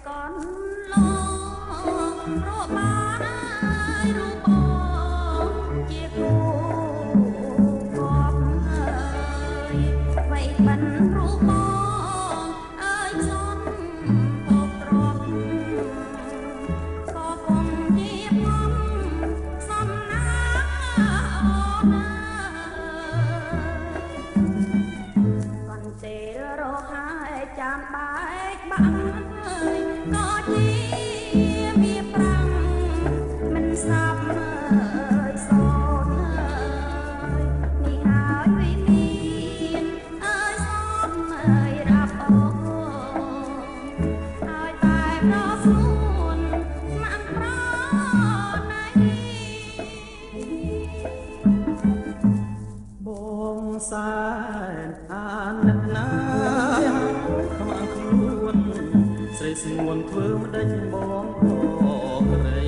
កនឡងរបានហើយរូបបងជាគូកប់ហើយໄວបានរូបបងអើយសនពកទ្របក៏គង់ជាបំសំណាអូនកនទេលរកហើយចាំបែកបាក់ក៏ជាវាប្រាំងមិនស្ដាប់អើយសូនអើយនេះហើយវិមានអើយសូនអើយរាប់អូហើយតែប្រស្នួនស្ម័គ្រប្រណីបងសែនអាណិតណាខ្មាំងខ្លួនស្រីស្ងួនធ្វើម្ដេចបងអរៃ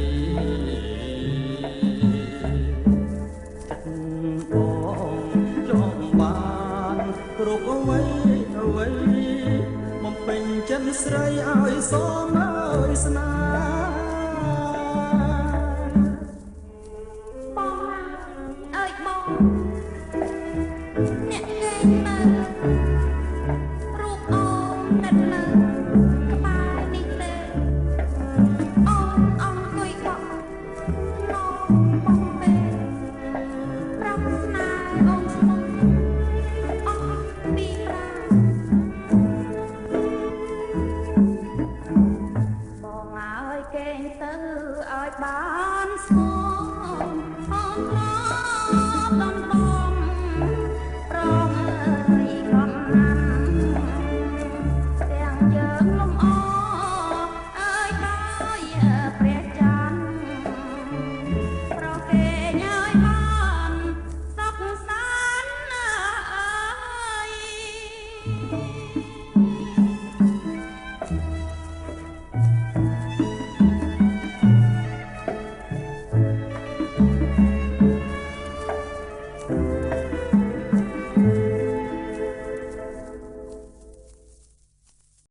ចិត្តបងចង់បានគ្រប់អ្វីអ្វីបំពេញចិត្តស្រីឲ្យសមឲ្យស្នាបងអើយបងអ្នកគេមើលរូបអូននិតនៅ